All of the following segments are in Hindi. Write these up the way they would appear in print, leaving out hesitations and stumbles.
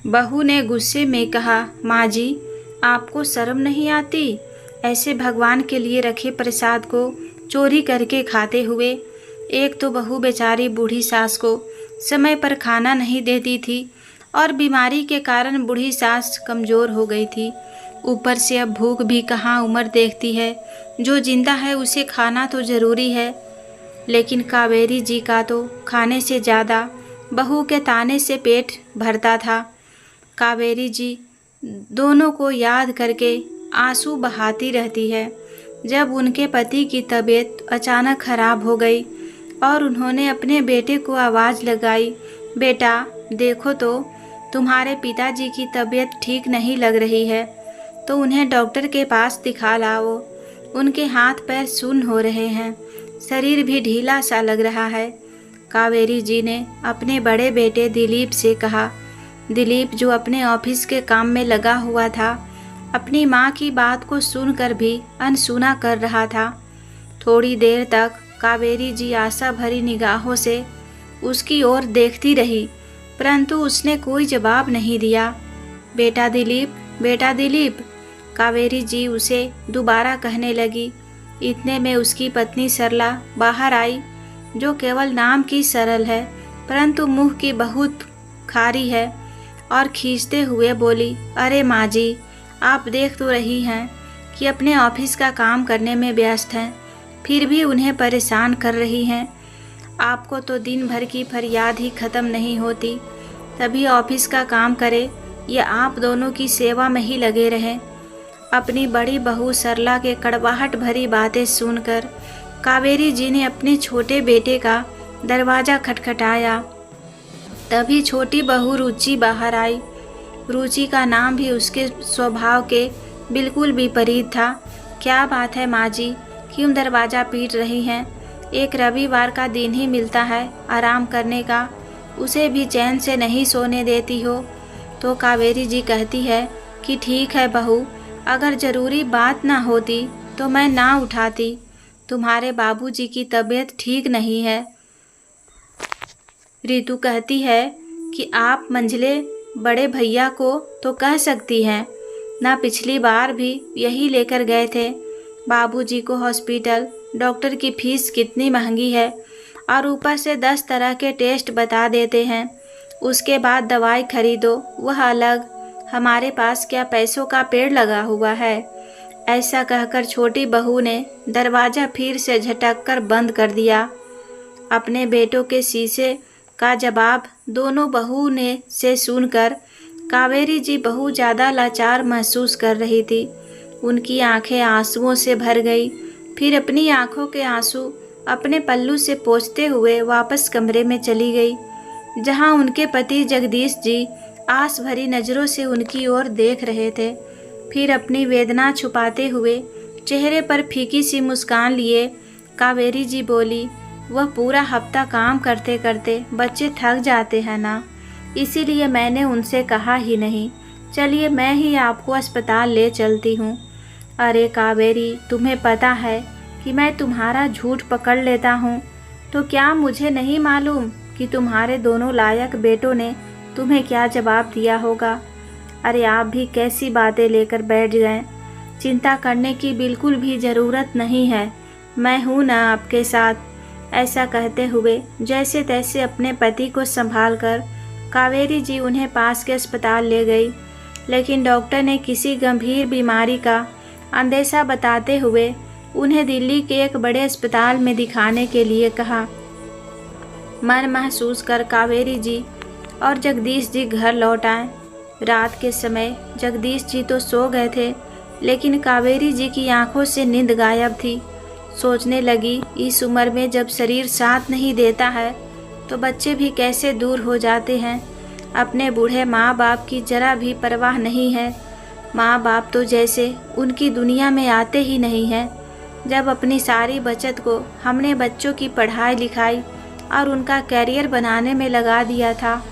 बहू ने गुस्से में कहा, माँ जी, आपको शर्म नहीं आती? ऐसे भगवान के लिए रखे प्रसाद को चोरी करके खाते हुए। एक तो बहू बेचारी बूढ़ी सास को समय पर खाना नहीं देती थी और बीमारी के कारण बूढ़ी सास कमज़ोर हो गई थी। ऊपर से अब भूख भी कहाँ उम्र देखती है। जो जिंदा है उसे खाना तो ज़रूरी है। लेकिन कावेरी जी का तो खाने से ज़्यादा बहू के ताने से पेट भरता था। कावेरी जी दोनों को याद करके आंसू बहाती रहती है। जब उनके पति की तबीयत अचानक खराब हो गई और उन्होंने अपने बेटे को आवाज़ लगाई, बेटा देखो तो तुम्हारे पिताजी की तबीयत ठीक नहीं लग रही है, तो उन्हें डॉक्टर के पास दिखा लाओ। उनके हाथ पैर सुन्न हो रहे हैं, शरीर भी ढीला सा लग रहा है। कावेरी जी ने अपने बड़े बेटे दिलीप से कहा। दिलीप जो अपने ऑफिस के काम में लगा हुआ था, अपनी माँ की बात को सुनकर भी अनसुना कर रहा था। थोड़ी देर तक कावेरी जी आशा भरी निगाहों से उसकी ओर देखती रही, परंतु उसने कोई जवाब नहीं दिया। बेटा दिलीप, बेटा दिलीप, कावेरी जी उसे दोबारा कहने लगी। इतने में उसकी पत्नी सरला बाहर आई, जो केवल नाम की सरल है परंतु मुंह की बहुत खारी है, और खींचते हुए बोली, अरे माँ जी, आप देख तो रही हैं कि अपने ऑफिस का काम करने में व्यस्त हैं, फिर भी उन्हें परेशान कर रही हैं। आपको तो दिन भर की फरियाद ही ख़त्म नहीं होती, तभी ऑफिस का काम करे या आप दोनों की सेवा में ही लगे रहें। अपनी बड़ी बहू सरला के कड़वाहट भरी बातें सुनकर कावेरी जी ने अपने छोटे बेटे का दरवाज़ा खटखटाया। तभी छोटी बहू रुचि बाहर आई। रुचि का नाम भी उसके स्वभाव के बिल्कुल विपरीत था। क्या बात है माँ जी, क्यों दरवाज़ा पीट रही हैं? एक रविवार का दिन ही मिलता है आराम करने का, उसे भी चैन से नहीं सोने देती हो। तो कावेरी जी कहती है कि ठीक है बहू, अगर ज़रूरी बात ना होती तो मैं ना उठाती। तुम्हारे बाबूजी की तबीयत ठीक नहीं है। रितु कहती है कि आप मंझले बड़े भैया को तो कह सकती हैं ना, पिछली बार भी यही लेकर गए थे बाबूजी को हॉस्पिटल। डॉक्टर की फीस कितनी महंगी है और ऊपर से 10 तरह के टेस्ट बता देते हैं, उसके बाद दवाई खरीदो वह अलग। हमारे पास क्या पैसों का पेड़ लगा हुआ है? ऐसा कहकर छोटी बहू ने दरवाज़ा फिर से झटक कर बंद कर दिया। अपने बेटों के शीशे का जवाब दोनों बहू ने से सुनकर कावेरी जी बहुत ज़्यादा लाचार महसूस कर रही थी। उनकी आंखें आंसुओं से भर गई। फिर अपनी आंखों के आंसू अपने पल्लू से पोंछते हुए वापस कमरे में चली गई, जहां उनके पति जगदीश जी आस भरी नज़रों से उनकी ओर देख रहे थे। फिर अपनी वेदना छुपाते हुए चेहरे पर फीकी सी मुस्कान लिए कावेरी जी बोली, वह पूरा हफ्ता काम करते करते बच्चे थक जाते हैं ना, इसीलिए मैंने उनसे कहा ही नहीं। चलिए मैं ही आपको अस्पताल ले चलती हूँ। अरे कावेरी, तुम्हें पता है कि मैं तुम्हारा झूठ पकड़ लेता हूँ, तो क्या मुझे नहीं मालूम कि तुम्हारे दोनों लायक बेटों ने तुम्हें क्या जवाब दिया होगा? अरे आप भी कैसी बातें लेकर बैठ गए। चिंता करने की बिल्कुल भी ज़रूरत नहीं है, मैं हूँ ना आपके साथ। ऐसा कहते हुए जैसे तैसे अपने पति को संभालकर कावेरी जी उन्हें पास के अस्पताल ले गई। लेकिन डॉक्टर ने किसी गंभीर बीमारी का अंदेशा बताते हुए उन्हें दिल्ली के एक बड़े अस्पताल में दिखाने के लिए कहा। मन महसूस कर कावेरी जी और जगदीश जी घर लौट आए। रात के समय जगदीश जी तो सो गए थे, लेकिन कावेरी जी की आंखों से नींद गायब थी। सोचने लगी, इस उम्र में जब शरीर साथ नहीं देता है तो बच्चे भी कैसे दूर हो जाते हैं। अपने बूढ़े माँ बाप की जरा भी परवाह नहीं है। माँ बाप तो जैसे उनकी दुनिया में आते ही नहीं हैं। जब अपनी सारी बचत को हमने बच्चों की पढ़ाई लिखाई और उनका कैरियर बनाने में लगा दिया था,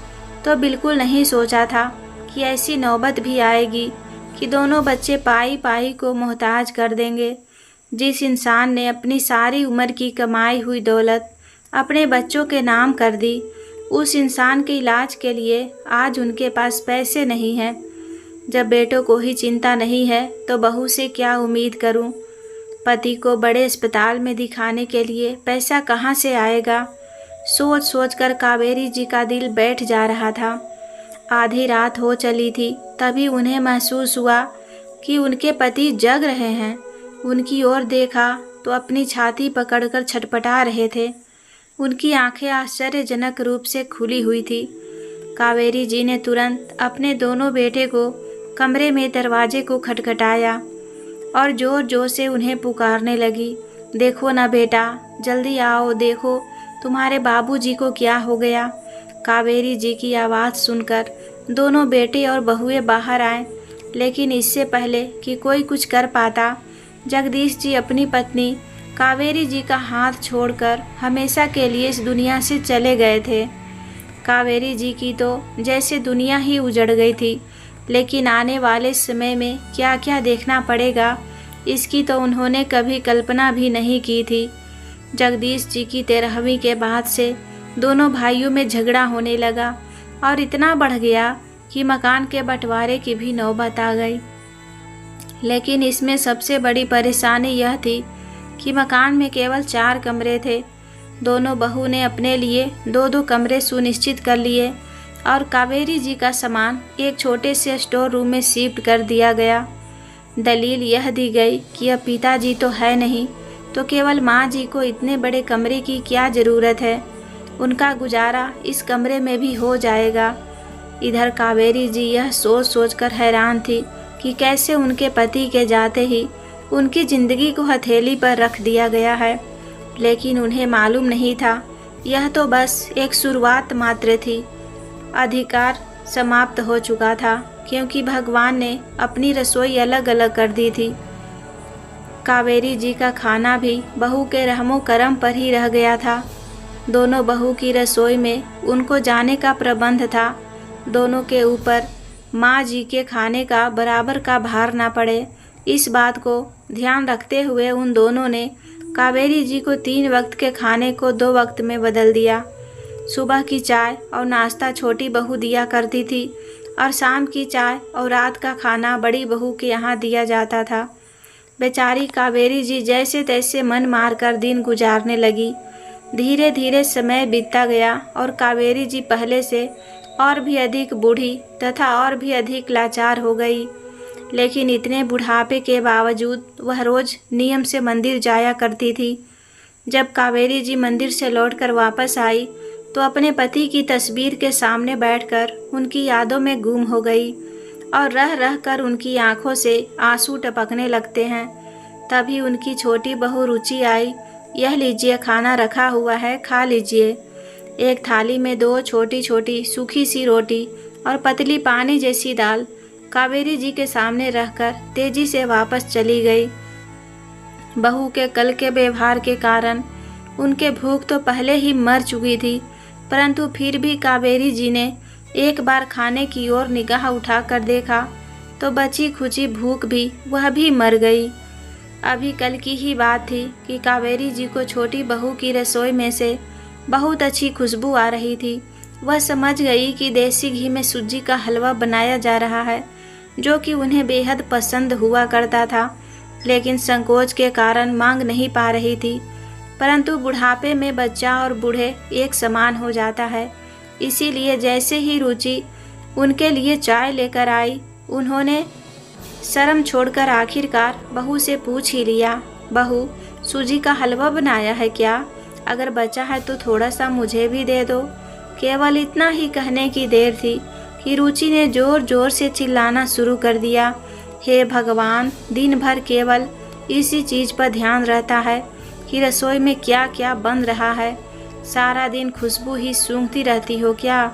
तो बिल्कुल नहीं सोचा था कि ऐसी नौबत भी आएगी कि दोनों बच्चे पाई पाई को मोहताज कर देंगे। जिस इंसान ने अपनी सारी उम्र की कमाई हुई दौलत अपने बच्चों के नाम कर दी, उस इंसान के इलाज के लिए आज उनके पास पैसे नहीं हैं। जब बेटों को ही चिंता नहीं है तो बहू से क्या उम्मीद करूं? पति को बड़े अस्पताल में दिखाने के लिए पैसा कहाँ से आएगा? सोच सोच कर कावेरी जी का दिल बैठ जा रहा था। आधी रात हो चली थी, तभी उन्हें महसूस हुआ कि उनके पति जग रहे हैं। उनकी ओर देखा तो अपनी छाती पकड़कर छटपटा रहे थे। उनकी आंखें आश्चर्यजनक रूप से खुली हुई थी। कावेरी जी ने तुरंत अपने दोनों बेटे को कमरे में दरवाजे को खटखटाया और जोर जोर से उन्हें पुकारने लगी, देखो ना बेटा, जल्दी आओ, देखो तुम्हारे बाबूजी को क्या हो गया। कावेरी जी की आवाज़ सुनकर दोनों बेटे और बहुएं बाहर आए, लेकिन इससे पहले कि कोई कुछ कर पाता, जगदीश जी अपनी पत्नी कावेरी जी का हाथ छोड़कर हमेशा के लिए इस दुनिया से चले गए थे। कावेरी जी की तो जैसे दुनिया ही उजड़ गई थी, लेकिन आने वाले समय में क्या क्या देखना पड़ेगा, इसकी तो उन्होंने कभी कल्पना भी नहीं की थी। जगदीश जी की 13वीं के बाद से दोनों भाइयों में झगड़ा होने लगा और इतना बढ़ गया कि मकान के बंटवारे की भी नौबत आ गई। लेकिन इसमें सबसे बड़ी परेशानी यह थी कि मकान में केवल 4 कमरे थे। दोनों बहू ने अपने लिए 2-2 कमरे सुनिश्चित कर लिए और कावेरी जी का सामान एक छोटे से स्टोर रूम में शिफ्ट कर दिया गया। दलील यह दी गई कि अब पिताजी तो है नहीं, तो केवल माँ जी को इतने बड़े कमरे की क्या ज़रूरत है, उनका गुजारा इस कमरे में भी हो जाएगा। इधर कावेरी जी यह सोच सोच कर हैरान थी कि कैसे उनके पति के जाते ही उनकी ज़िंदगी को हथेली पर रख दिया गया है। लेकिन उन्हें मालूम नहीं था, यह तो बस एक शुरुआत मात्र थी। अधिकार समाप्त हो चुका था, क्योंकि भगवान ने अपनी रसोई अलग अलग कर दी थी। कावेरी जी का खाना भी बहू के रहमो करम पर ही रह गया था। दोनों बहू की रसोई में उनको जाने का प्रबंध था। दोनों के ऊपर माँ जी के खाने का बराबर का भार ना पड़े, इस बात को ध्यान रखते हुए उन दोनों ने कावेरी जी को 3 वक्त के खाने को 2 वक्त में बदल दिया। सुबह की चाय और नाश्ता छोटी बहू दिया करती थी और शाम की चाय और रात का खाना बड़ी बहू के यहाँ दिया जाता था। बेचारी कावेरी जी जैसे तैसे मन मारकर दिन गुजारने लगी। धीरे धीरे समय बीतता गया और कावेरी जी पहले से और भी अधिक बूढ़ी तथा और भी अधिक लाचार हो गई। लेकिन इतने बुढ़ापे के बावजूद वह रोज़ नियम से मंदिर जाया करती थी। जब कावेरी जी मंदिर से लौटकर वापस आई तो अपने पति की तस्वीर के सामने बैठकर उनकी यादों में गुम हो गई और रह रह कर उनकी आंखों से आंसू टपकने लगते हैं। तभी उनकी छोटी बहू रुचि आई, यह लीजिए खाना रखा हुआ है, खा लीजिए। एक थाली में 2 छोटी छोटी सूखी सी रोटी और पतली पानी जैसी दाल कावेरी जी के सामने रखकर तेजी से वापस चली गई। बहू के कल के व्यवहार के कारण उनके भूख तो पहले ही मर चुकी थी, परंतु फिर भी कावेरी जी ने एक बार खाने की ओर निगाह उठाकर देखा तो बची खुची भूख भी वह भी मर गई। अभी कल की ही बात थी कि कावेरी जी को छोटी बहू की रसोई में से बहुत अच्छी खुशबू आ रही थी। वह समझ गई कि देसी घी में सूजी का हलवा बनाया जा रहा है, जो कि उन्हें बेहद पसंद हुआ करता था, लेकिन संकोच के कारण मांग नहीं पा रही थी। परंतु बुढ़ापे में बच्चा और बूढ़े एक समान हो जाता है, इसीलिए जैसे ही रुचि उनके लिए चाय लेकर आई, उन्होंने शर्म छोड़कर आखिरकार बहू से पूछ ही लिया, बहू सूजी का हलवा बनाया है क्या? अगर बचा है तो थोड़ा सा मुझे भी दे दो। केवल इतना ही कहने की देर थी कि रुचि ने जोर जोर से चिल्लाना शुरू कर दिया, हे भगवान, दिन भर केवल इसी चीज़ पर ध्यान रहता है कि रसोई में क्या क्या बन रहा है। सारा दिन खुशबू ही सूंघती रहती हो क्या?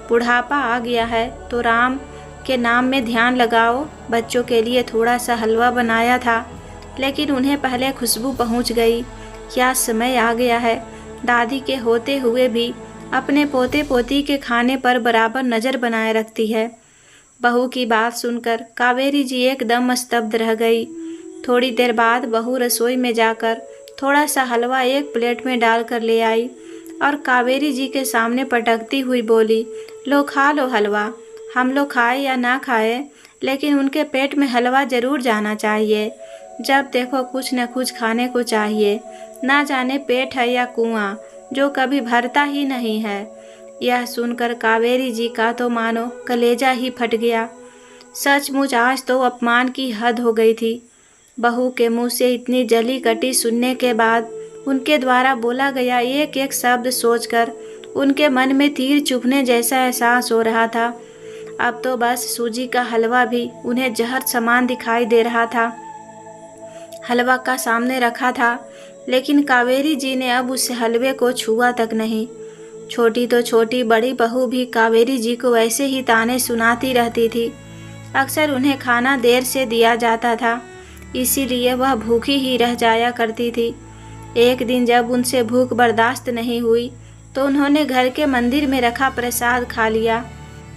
बुढ़ापा आ गया है तो राम के नाम में ध्यान लगाओ। बच्चों के लिए थोड़ा सा हलवा बनाया था, लेकिन उन्हें पहले खुशबू पहुंच गई। क्या समय आ गया है, दादी के होते हुए भी अपने पोते पोती के खाने पर बराबर नज़र बनाए रखती है। बहू की बात सुनकर कावेरी जी एकदम स्तब्ध रह गई। थोड़ी देर बाद बहू रसोई में जाकर थोड़ा सा हलवा एक प्लेट में डालकर ले आई और कावेरी जी के सामने पटकती हुई बोली, लो खा लो हलवा। हम लोग खाए या ना खाए, लेकिन उनके पेट में हलवा ज़रूर जाना चाहिए। जब देखो कुछ न कुछ खाने को चाहिए, ना जाने पेट है या कुआं जो कभी भरता ही नहीं है। यह सुनकर कावेरी जी का तो मानो कलेजा ही फट गया। सचमुच आज तो अपमान की हद हो गई थी। बहू के मुंह से इतनी जली कटी सुनने के बाद उनके द्वारा बोला गया एक एक शब्द सोचकर उनके मन में तीर चुभने जैसा एहसास हो रहा था। अब तो बस सूजी का हलवा भी उन्हें जहर समान दिखाई दे रहा था। हलवा का सामने रखा था, लेकिन कावेरी जी ने अब उस हलवे को छुआ तक नहीं। छोटी तो छोटी बड़ी बहू भी कावेरी जी को ऐसे ही ताने सुनाती रहती थी। अक्सर उन्हें खाना देर से दिया जाता था, इसीलिए वह भूखी ही रह जाया करती थी। एक दिन जब उनसे भूख बर्दाश्त नहीं हुई तो उन्होंने घर के मंदिर में रखा प्रसाद खा लिया,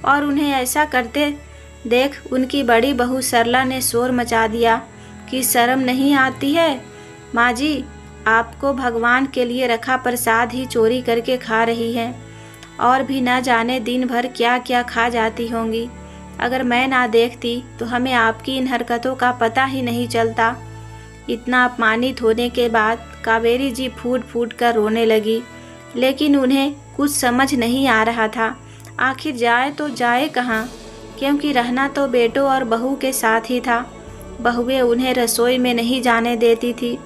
और उन्हें ऐसा करते देख उनकी बड़ी बहू सरला ने शोर मचा दिया कि शर्म नहीं आती है माँ जी, आपको भगवान के लिए रखा प्रसाद ही चोरी करके खा रही हैं, और भी न जाने दिन भर क्या क्या खा जाती होंगी। अगर मैं ना देखती तो हमें आपकी इन हरकतों का पता ही नहीं चलता। इतना अपमानित होने के बाद कावेरी जी फूट फूट कर रोने लगी, लेकिन उन्हें कुछ समझ नहीं आ रहा था आखिर जाए तो जाए कहाँ, क्योंकि रहना तो बेटों और बहू के साथ ही था। बहुएं उन्हें रसोई में नहीं जाने देती थी,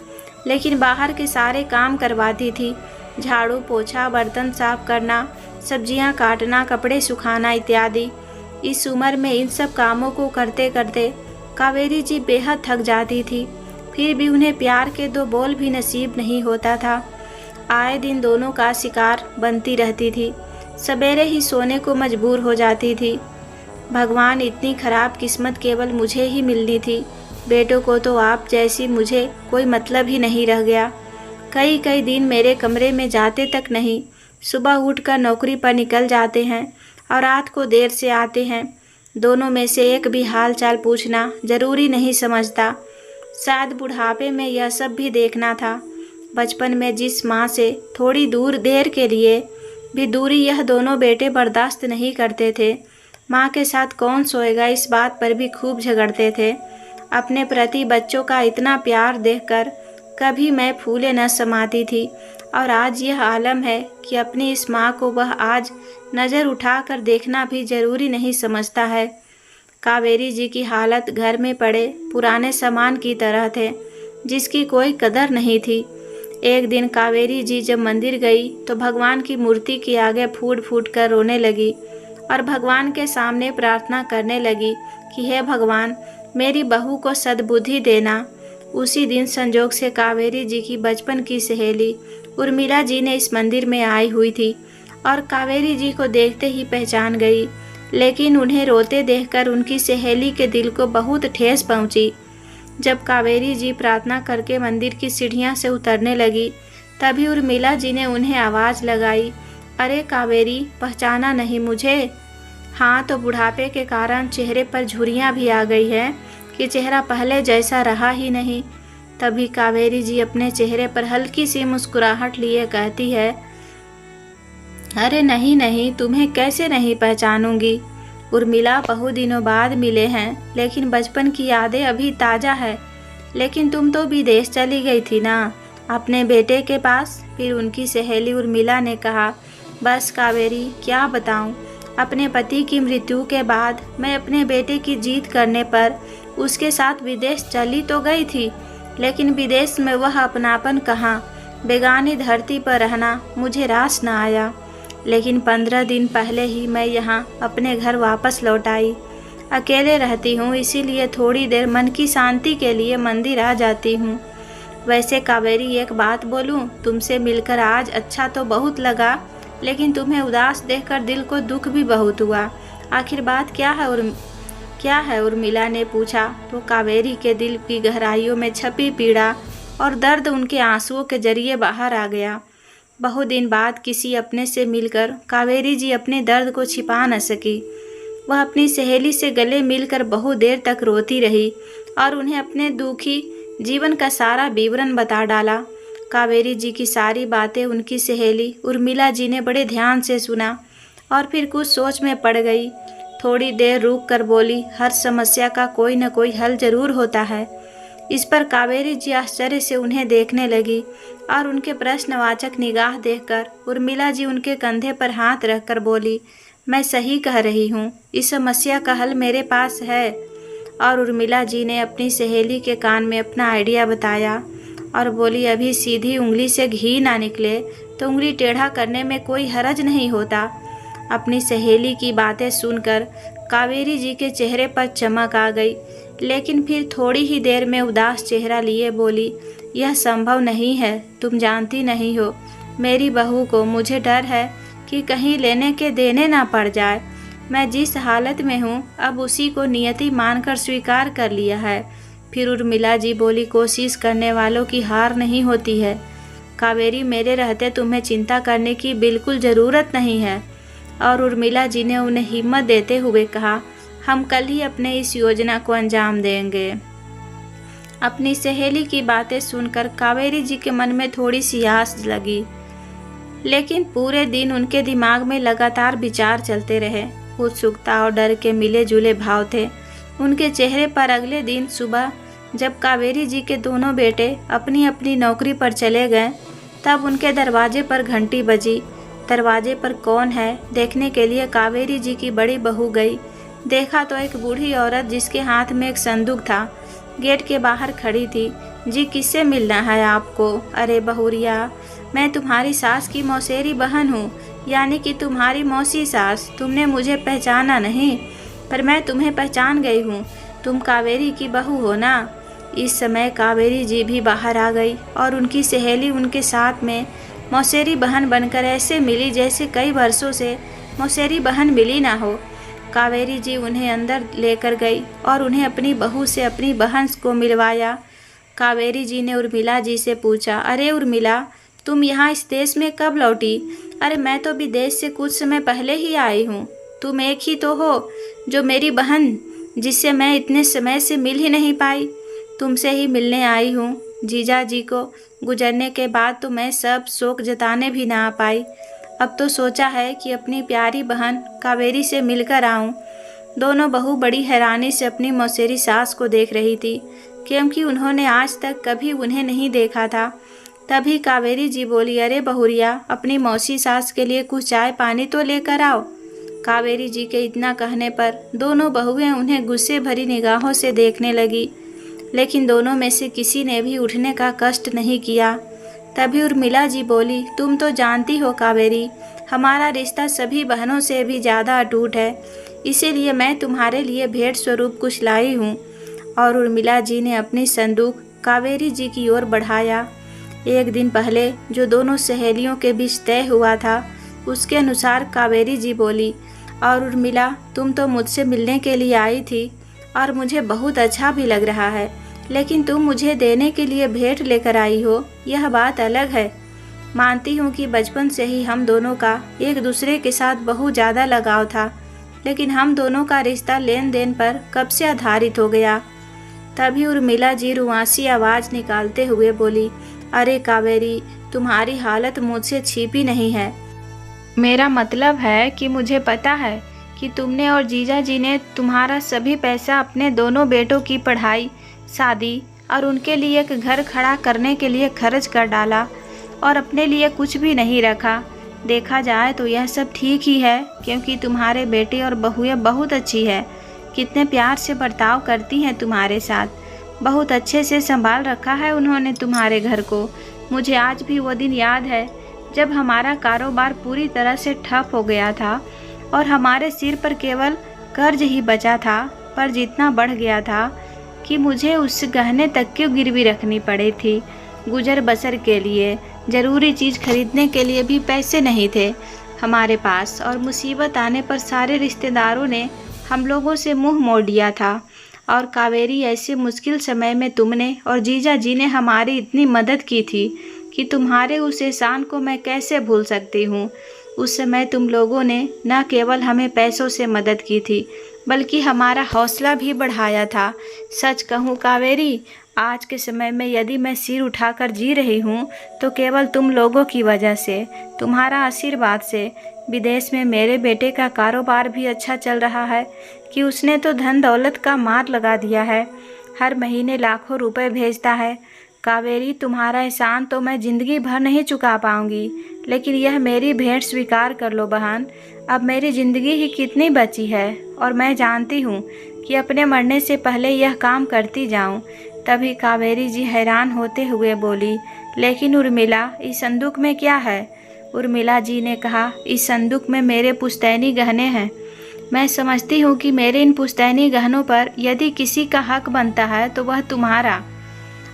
लेकिन बाहर के सारे काम करवाती थी। झाड़ू पोछा, बर्तन साफ करना, सब्जियां काटना, कपड़े सुखाना इत्यादि। इस उम्र में इन सब कामों को करते करते कावेरी जी बेहद थक जाती थी। फिर भी उन्हें प्यार के दो बोल भी नसीब नहीं होता था। आए दिन दोनों का शिकार बनती रहती थी। सवेरे ही सोने को मजबूर हो जाती थी। भगवान, इतनी खराब किस्मत केवल मुझे ही मिलनी थी। बेटों को तो आप जैसी मुझे कोई मतलब ही नहीं रह गया। कई कई दिन मेरे कमरे में जाते तक नहीं। सुबह उठकर नौकरी पर निकल जाते हैं और रात को देर से आते हैं। दोनों में से एक भी हाल चाल पूछना जरूरी नहीं समझता। शायद बुढ़ापे में यह सब भी देखना था। बचपन में जिस माँ से थोड़ी दूर देर के लिए भी दूरी यह दोनों बेटे बर्दाश्त नहीं करते थे। माँ के साथ कौन सोएगा इस बात पर भी खूब झगड़ते थे। अपने प्रति बच्चों का इतना प्यार देखकर कभी मैं फूले न समाती थी, और आज यह आलम है कि अपनी इस माँ को वह आज नज़र उठाकर देखना भी जरूरी नहीं समझता है। कावेरी जी की हालत घर में पड़े पुराने सामान की तरह थे, जिसकी कोई कदर नहीं थी। एक दिन कावेरी जी जब मंदिर गई तो भगवान की मूर्ति के आगे फूट फूट कर रोने लगी और भगवान के सामने प्रार्थना करने लगी कि हे भगवान, मेरी बहू को सद्बुद्धि देना। उसी दिन संजोग से कावेरी जी की बचपन की सहेली उर्मिला जी ने इस मंदिर में आई हुई थी और कावेरी जी को देखते ही पहचान गई, लेकिन उन्हें रोते देखकर उनकी सहेली के दिल को बहुत ठेस पहुंची। जब कावेरी जी प्रार्थना करके मंदिर की सीढ़ियां से उतरने लगी, तभी उर्मिला जी ने उन्हें आवाज़ लगाई, अरे कावेरी, पहचाना नहीं मुझे? हाँ, तो बुढ़ापे के कारण चेहरे पर झुर्रियाँ भी आ गई है कि चेहरा पहले जैसा रहा ही नहीं। तभी कावेरी जी अपने चेहरे पर हल्की सी मुस्कुराहट लिए कहती है, अरे नहीं नहीं, तुम्हें कैसे नहीं पहचानूंगी। उर्मिला, बहुत दिनों बाद मिले हैं, लेकिन बचपन की यादें अभी ताज़ा है। लेकिन तुम तो विदेश चली गई थी ना, अपने बेटे के पास। फिर उनकी सहेली उर्मिला ने कहा, बस कावेरी, क्या बताऊं, अपने पति की मृत्यु के बाद मैं अपने बेटे की जीत करने पर उसके साथ विदेश चली तो गई थी, लेकिन विदेश में वह अपनापन कहाँ। बेगानी धरती पर रहना मुझे रास न आया। लेकिन 15 दिन पहले ही मैं यहाँ अपने घर वापस लौट आई। अकेले रहती हूँ, इसीलिए थोड़ी देर मन की शांति के लिए मंदिर आ जाती हूँ। वैसे कावेरी, एक बात बोलूँ, तुमसे मिलकर आज अच्छा तो बहुत लगा, लेकिन तुम्हें उदास देखकर दिल को दुख भी बहुत हुआ। आखिर बात क्या है? उर्मिला ने पूछा तो कावेरी के दिल की गहराइयों में छपी पीड़ा और दर्द उनके आंसुओं के जरिए बाहर आ गया। बहुत दिन बाद किसी अपने से मिलकर कावेरी जी अपने दर्द को छिपा न सकी। वह अपनी सहेली से गले मिलकर बहुत देर तक रोती रही और उन्हें अपने दुखी जीवन का सारा विवरण बता डाला। कावेरी जी की सारी बातें उनकी सहेली उर्मिला जी ने बड़े ध्यान से सुना और फिर कुछ सोच में पड़ गई। थोड़ी देर रुक कर बोली, हर समस्या का कोई न कोई हल जरूर होता है। इस पर कावेरी जी आश्चर्य से उन्हें देखने लगी और उनके प्रश्नवाचक निगाह देखकर उर्मिला जी उनके कंधे पर हाथ रखकर बोली, मैं सही कह रही हूँ, इस समस्या का हल मेरे पास है। और उर्मिला जी ने अपनी सहेली के कान में अपना आइडिया बताया और बोली, अभी सीधी उंगली से घी ना निकले तो उंगली टेढ़ा करने में कोई हरज नहीं होता। अपनी सहेली की बातें सुनकर कावेरी जी के चेहरे पर चमक आ गई, लेकिन फिर थोड़ी ही देर में उदास चेहरा लिए बोली, यह संभव नहीं है, तुम जानती नहीं हो मेरी बहू को, मुझे डर है कि कहीं लेने के देने ना पड़ जाए। मैं जिस हालत में हूँ अब उसी को नियति मानकर स्वीकार कर लिया है। फिर उर्मिला जी बोली, कोशिश करने वालों की हार नहीं होती है। कावेरी, मेरे रहते तुम्हें चिंता करने की बिल्कुल ज़रूरत नहीं है। और उर्मिला जी ने उन्हें हिम्मत देते हुए कहा, हम कल ही अपने इस योजना को अंजाम देंगे। अपनी सहेली की बातें सुनकर कावेरी जी के मन में थोड़ी सी आस लगी, लेकिन पूरे दिन उनके दिमाग में लगातार विचार चलते रहे। उत्सुकता और डर के मिले जुले भाव थे उनके चेहरे पर। अगले दिन सुबह जब कावेरी जी के दोनों बेटे अपनी अपनी नौकरी पर चले गए, तब उनके दरवाजे पर घंटी बजी। दरवाजे पर कौन है देखने के लिए कावेरी जी की बड़ी बहू गई। देखा तो एक बूढ़ी औरत जिसके हाथ में एक संदूक था, गेट के बाहर खड़ी थी। जी, किससे मिलना है आपको? अरे बहुरिया, मैं तुम्हारी सास की मौसेरी बहन हूँ, यानी कि तुम्हारी मौसी सास। तुमने मुझे पहचाना नहीं, पर मैं तुम्हें पहचान गई हूँ। तुम कावेरी की बहू हो ना? इस समय कावेरी जी भी बाहर आ गई और उनकी सहेली उनके साथ में मौसेरी बहन बनकर ऐसे मिली जैसे कई वर्षों से मौसेरी बहन मिली ना हो। कावेरी जी उन्हें अंदर लेकर गई और उन्हें अपनी बहू से अपनी बहन को मिलवाया। कावेरी जी ने उर्मिला जी से पूछा, अरे उर्मिला, तुम यहाँ इस देश में कब लौटी? अरे मैं तो विदेश से कुछ समय पहले ही आई हूँ। तुम एक ही तो हो जो मेरी बहन, जिससे मैं इतने समय से मिल ही नहीं पाई। तुमसे ही मिलने आई हूँ। जीजा जी को गुजरने के बाद तो मैं सब शोक जताने भी ना आ पाई। अब तो सोचा है कि अपनी प्यारी बहन कावेरी से मिलकर आऊं। दोनों बहू बड़ी हैरानी से अपनी मौसेरी सास को देख रही थी, क्योंकि उन्होंने आज तक कभी उन्हें नहीं देखा था। तभी कावेरी जी बोली, अरे बहुरिया, अपनी मौसी सास के लिए कुछ चाय पानी तो लेकर आओ। कावेरी जी के इतना कहने पर दोनों बहुएं उन्हें गुस्से भरी निगाहों से देखने लगी, लेकिन दोनों में से किसी ने भी उठने का कष्ट नहीं किया। तभी उर्मिला जी बोली, तुम तो जानती हो कावेरी, हमारा रिश्ता सभी बहनों से भी ज़्यादा अटूट है, इसीलिए मैं तुम्हारे लिए भेंट स्वरूप कुछ लाई हूँ। और उर्मिला जी ने अपनी संदूक कावेरी जी की ओर बढ़ाया। एक दिन पहले जो दोनों सहेलियों के बीच तय हुआ था, उसके अनुसार कावेरी जी बोली, और उर्मिला, तुम तो मुझसे मिलने के लिए आई थी और मुझे बहुत अच्छा भी लग रहा है, लेकिन तुम मुझे देने के लिए भेंट लेकर आई हो, यह बात अलग है। मानती हूँ कि बचपन से ही हम दोनों का एक दूसरे के साथ बहुत ज़्यादा लगाव था, लेकिन हम दोनों का रिश्ता लेन देन पर कब से आधारित हो गया। तभी उर्मिला जी रुआसी आवाज़ निकालते हुए बोली, अरे कावेरी, तुम्हारी हालत मुझसे छिपी नहीं है। मेरा मतलब है कि मुझे पता है कि तुमने और जीजा जी ने तुम्हारा सभी पैसा अपने दोनों बेटों की पढ़ाई, शादी और उनके लिए एक घर खड़ा करने के लिए खर्च कर डाला और अपने लिए कुछ भी नहीं रखा। देखा जाए तो यह सब ठीक ही है, क्योंकि तुम्हारे बेटे और बहुएं बहुत अच्छी है, कितने प्यार से बर्ताव करती हैं तुम्हारे साथ, बहुत अच्छे से संभाल रखा है उन्होंने तुम्हारे घर को। मुझे आज भी वो दिन याद है जब हमारा कारोबार पूरी तरह से ठप हो गया था और हमारे सिर पर केवल कर्ज ही बचा था, पर जितना बढ़ गया था कि मुझे उस गहने तक की गिरवी रखनी पड़ी थी। गुजर बसर के लिए, ज़रूरी चीज़ खरीदने के लिए भी पैसे नहीं थे हमारे पास, और मुसीबत आने पर सारे रिश्तेदारों ने हम लोगों से मुंह मोड़ दिया था। और कावेरी, ऐसे मुश्किल समय में तुमने और जीजा जी ने हमारी इतनी मदद की थी कि तुम्हारे उस एहसान को मैं कैसे भूल सकती हूँ। उस समय तुम लोगों ने न केवल हमें पैसों से मदद की थी, बल्कि हमारा हौसला भी बढ़ाया था। सच कहूँ कावेरी, आज के समय में यदि मैं सिर उठाकर जी रही हूँ तो केवल तुम लोगों की वजह से, तुम्हारा आशीर्वाद से। विदेश में मेरे बेटे का कारोबार भी अच्छा चल रहा है कि उसने तो धन दौलत का मार लगा दिया है। हर महीने लाखों रुपए भेजता है। कावेरी, तुम्हारा एहसान तो मैं ज़िंदगी भर नहीं चुका पाऊंगी, लेकिन यह मेरी भेंट स्वीकार कर लो बहन। अब मेरी ज़िंदगी ही कितनी बची है और मैं जानती हूँ कि अपने मरने से पहले यह काम करती जाऊँ। तभी कावेरी जी हैरान होते हुए बोली, लेकिन उर्मिला, इस संदूक में क्या है? उर्मिला जी ने कहा, इस संदूक में मेरे पुश्तैनी गहने हैं। मैं समझती हूँ कि मेरे इन पुश्तैनी गहनों पर यदि किसी का हक बनता है तो वह तुम्हारा।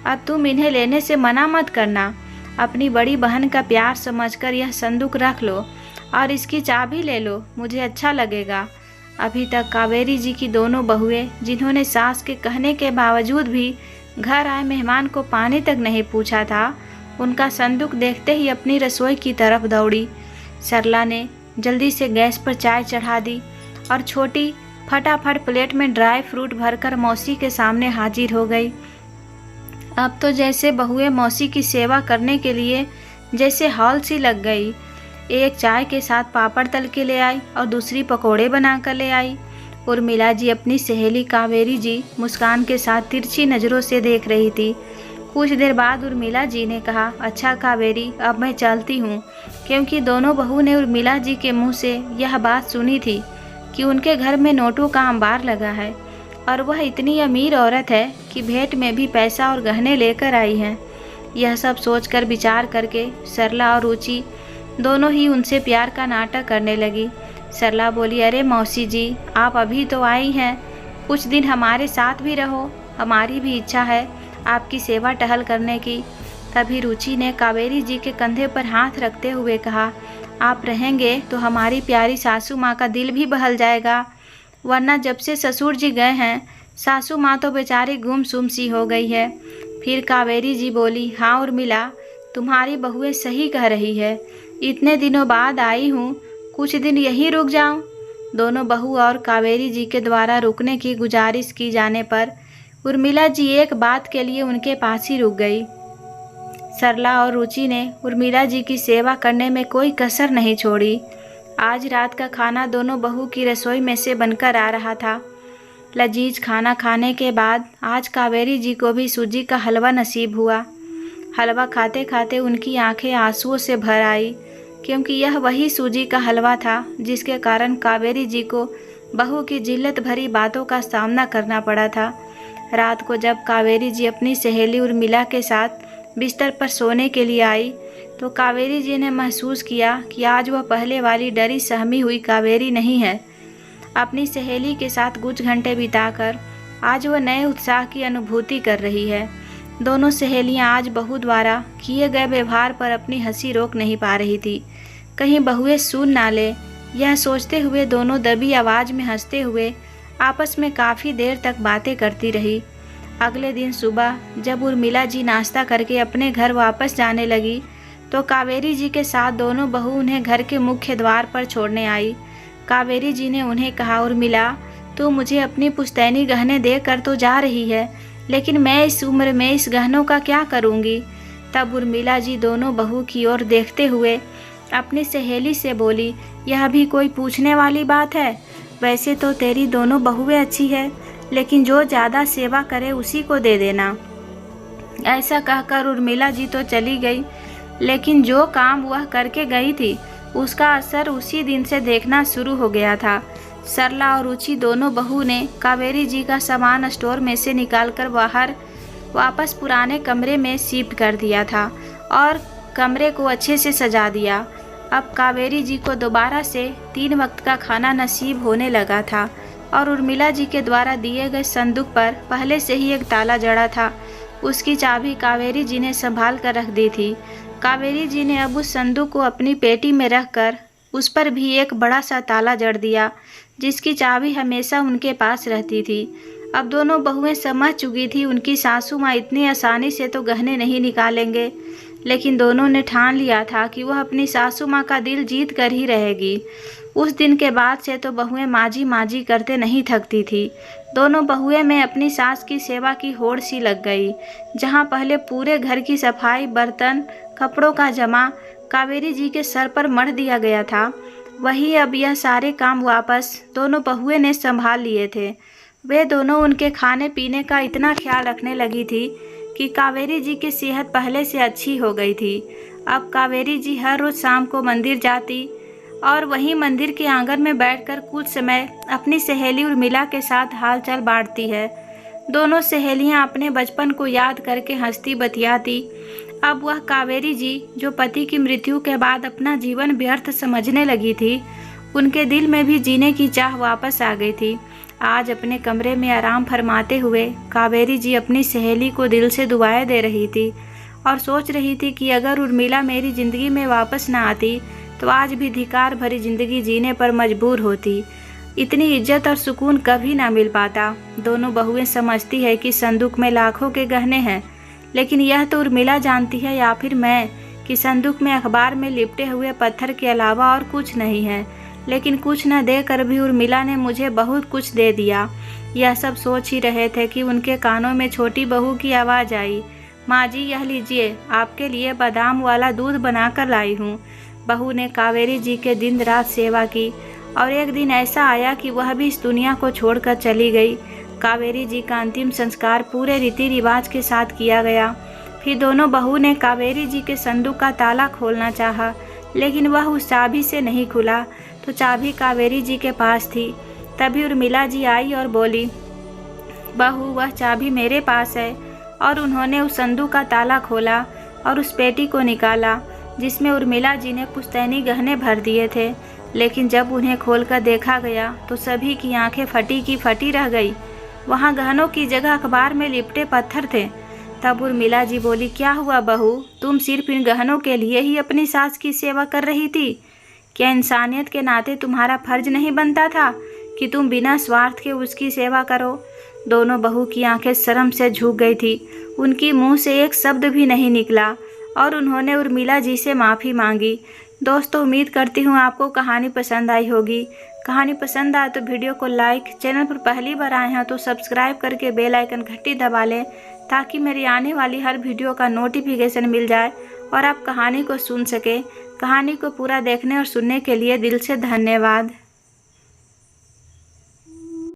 अब तुम इन्हें लेने से मना मत करना। अपनी बड़ी बहन का प्यार समझकर यह संदूक रख लो और इसकी चाबी ले लो, मुझे अच्छा लगेगा। अभी तक कावेरी जी की दोनों बहुएं, जिन्होंने सास के कहने के बावजूद भी घर आए मेहमान को पानी तक नहीं पूछा था, उनका संदूक देखते ही अपनी रसोई की तरफ दौड़ी। सरला ने जल्दी से गैस पर चाय चढ़ा दी और छोटी फटाफट प्लेट में ड्राई फ्रूट भरकर मौसी के सामने हाजिर हो गई। अब तो जैसे बहुएं मौसी की सेवा करने के लिए जैसे हॉल सी लग गई। एक चाय के साथ पापड़ तल के ले आई और दूसरी पकोड़े बना कर ले आई। उर्मिला जी अपनी सहेली कावेरी जी मुस्कान के साथ तिरछी नज़रों से देख रही थी। कुछ देर बाद उर्मिला जी ने कहा, अच्छा कावेरी, अब मैं चलती हूँ, क्योंकि दोनों बहू ने उर्मिला जी के मुंह से यह बात सुनी थी कि उनके घर में नोटों का अंबार लगा है और वह इतनी अमीर औरत है कि भेंट में भी पैसा और गहने लेकर आई हैं। यह सब सोचकर विचार करके सरला और रुचि दोनों ही उनसे प्यार का नाटक करने लगी। सरला बोली, अरे मौसी जी, आप अभी तो आई हैं, कुछ दिन हमारे साथ भी रहो, हमारी भी इच्छा है आपकी सेवा टहल करने की। तभी रुचि ने कावेरी जी के कंधे पर हाथ रखते हुए कहा, आप रहेंगे तो हमारी प्यारी सासू माँ का दिल भी बहल जाएगा, वरना जब से ससुर जी गए हैं सासू माँ तो बेचारी गुमसुम सी हो गई है। फिर कावेरी जी बोली, हाँ उर्मिला, तुम्हारी बहुएं सही कह रही है, इतने दिनों बाद आई हूँ, कुछ दिन यहीं रुक जाऊँ। दोनों बहू और कावेरी जी के द्वारा रुकने की गुजारिश की जाने पर उर्मिला जी एक बात के लिए उनके पास ही रुक गई। सरला और रुचि ने उर्मिला जी की सेवा करने में कोई कसर नहीं छोड़ी। आज रात का खाना दोनों बहू की रसोई में से बनकर आ रहा था। लजीज खाना खाने के बाद आज कावेरी जी को भी सूजी का हलवा नसीब हुआ। हलवा खाते खाते उनकी आंखें आंसुओं से भर आई, क्योंकि यह वही सूजी का हलवा था जिसके कारण कावेरी जी को बहू की जिल्लत भरी बातों का सामना करना पड़ा था। रात को जब कावेरी जी अपनी सहेली उर्मिला के साथ बिस्तर पर सोने के लिए आई तो कावेरी जी ने महसूस किया कि आज वह पहले वाली डरी सहमी हुई कावेरी नहीं है। अपनी सहेली के साथ कुछ घंटे बिताकर आज वह नए उत्साह की अनुभूति कर रही है। दोनों सहेलियां आज बहू द्वारा किए गए व्यवहार पर अपनी हंसी रोक नहीं पा रही थी। कहीं बहुएं सुन ना ले, यह सोचते हुए दोनों दबी आवाज़ में हंसते हुए आपस में काफ़ी देर तक बातें करती रही। अगले दिन सुबह जब उर्मिला जी नाश्ता करके अपने घर वापस जाने लगी तो कावेरी जी के साथ दोनों बहू उन्हें घर के मुख्य द्वार पर छोड़ने आई। कावेरी जी ने उन्हें कहा, उर्मिला, तू मुझे अपनी पुश्तैनी गहने दे कर तो जा रही है, लेकिन मैं इस उम्र में इस गहनों का क्या करूँगी। तब उर्मिला जी दोनों बहू की ओर देखते हुए अपनी सहेली से बोली, यह भी कोई पूछने वाली बात है? वैसे तो तेरी दोनों बहुएं अच्छी है, लेकिन जो ज़्यादा सेवा करे उसी को दे देना। ऐसा कहकर उर्मिला जी तो चली गई, लेकिन जो काम वह करके गई थी उसका असर उसी दिन से देखना शुरू हो गया था। सरला और रुचि दोनों बहू ने कावेरी जी का सामान स्टोर में से निकालकर बाहर वापस पुराने कमरे में शिफ्ट कर दिया था और कमरे को अच्छे से सजा दिया। अब कावेरी जी को दोबारा से 3 वक्त का खाना नसीब होने लगा था और उर्मिला जी के द्वारा दिए गए संदूक पर पहले से ही एक ताला जड़ा था। उसकी चाबी कावेरी जी ने संभाल कर रख दी थी। कावेरी जी ने अब उस संदूक को अपनी पेटी में रखकर उस पर भी एक बड़ा सा ताला जड़ दिया, जिसकी चाबी हमेशा उनके पास रहती थी। अब दोनों बहुएं समझ चुकी थी उनकी सासू माँ इतनी आसानी से तो गहने नहीं निकालेंगे, लेकिन दोनों ने ठान लिया था कि वह अपनी सासू माँ का दिल जीत कर ही रहेगी। उस दिन के बाद से तो बहुएं माजी माजी करते नहीं थकती थी। दोनों बहुएं में अपनी सास की सेवा की होड़ सी लग गई। जहाँ पहले पूरे घर की सफाई, बर्तन, कपड़ों का जमा कावेरी जी के सर पर मढ़ दिया गया था, वही अब यह सारे काम वापस दोनों बहुएं ने संभाल लिए थे। वे दोनों उनके खाने पीने का इतना ख्याल रखने लगी थी कि कावेरी जी की सेहत पहले से अच्छी हो गई थी। अब कावेरी जी हर रोज शाम को मंदिर जाती और वहीं मंदिर के आंगन में बैठकर कुछ समय अपनी सहेली उर्मिला के साथ हालचाल बांटती है। दोनों सहेलियां अपने बचपन को याद करके हंसती बतियाती। अब वह कावेरी जी जो पति की मृत्यु के बाद अपना जीवन व्यर्थ समझने लगी थी, उनके दिल में भी जीने की चाह वापस आ गई थी। आज अपने कमरे में आराम फरमाते हुए कावेरी जी अपनी सहेली को दिल से दुआएं दे रही थी और सोच रही थी कि अगर उर्मिला मेरी ज़िंदगी में वापस ना आती तो आज भी धिक्कार भरी ज़िंदगी जीने पर मजबूर होती। इतनी इज्जत और सुकून कभी ना मिल पाता। दोनों बहुएं समझती है कि संदूक में लाखों के गहने हैं, लेकिन यह तो उर्मिला जानती है या फिर मैं कि संदूक में अखबार में लिपटे हुए पत्थर के अलावा और कुछ नहीं है। लेकिन कुछ न देकर भी उर्मिला ने मुझे बहुत कुछ दे दिया। यह सब सोच ही रहे थे कि उनके कानों में छोटी बहू की आवाज़ आई, माँ जी यह लीजिए, आपके लिए बादाम वाला दूध बनाकर लाई हूँ। बहू ने कावेरी जी के दिन रात सेवा की और एक दिन ऐसा आया कि वह भी इस दुनिया को छोड़कर चली गई। कावेरी जी का अंतिम संस्कार पूरे रीति रिवाज के साथ किया गया। फिर दोनों बहू ने कावेरी जी के संदूक का ताला खोलना चाहा, लेकिन वह उस चाबी से नहीं खुला, तो चाबी कावेरी जी के पास थी। तभी उर्मिला जी आई और बोली, बहू वह चाबी मेरे पास है। और उन्होंने उस संदूक का ताला खोला और उस पेटी को निकाला जिसमें उर्मिला जी ने पुश्तैनी गहने भर दिए थे। लेकिन जब उन्हें खोलकर देखा गया तो सभी की आंखें फटी की फटी रह गई। वहाँ गहनों की जगह अखबार में लिपटे पत्थर थे। तब उर्मिला जी बोली, क्या हुआ बहू, तुम सिर्फ इन गहनों के लिए ही अपनी सास की सेवा कर रही थी? क्या इंसानियत के नाते तुम्हारा फर्ज नहीं बनता था कि तुम बिना स्वार्थ के उसकी सेवा करो? दोनों बहू की आंखें शर्म से झुक गई थी। उनकी मुंह से एक शब्द भी नहीं निकला और उन्होंने उर्मिला जी से माफ़ी मांगी। दोस्तों, उम्मीद करती हूँ आपको कहानी पसंद आई होगी। कहानी पसंद आए तो वीडियो को लाइक, चैनल पर पहली बार आए हैं तो सब्सक्राइब करके बेल आइकन घंटी दबा लें ताकि मेरी आने वाली हर वीडियो का नोटिफिकेशन मिल जाए और आप कहानी को सुन सकें। कहानी को पूरा देखने और सुनने के लिए दिल से धन्यवाद।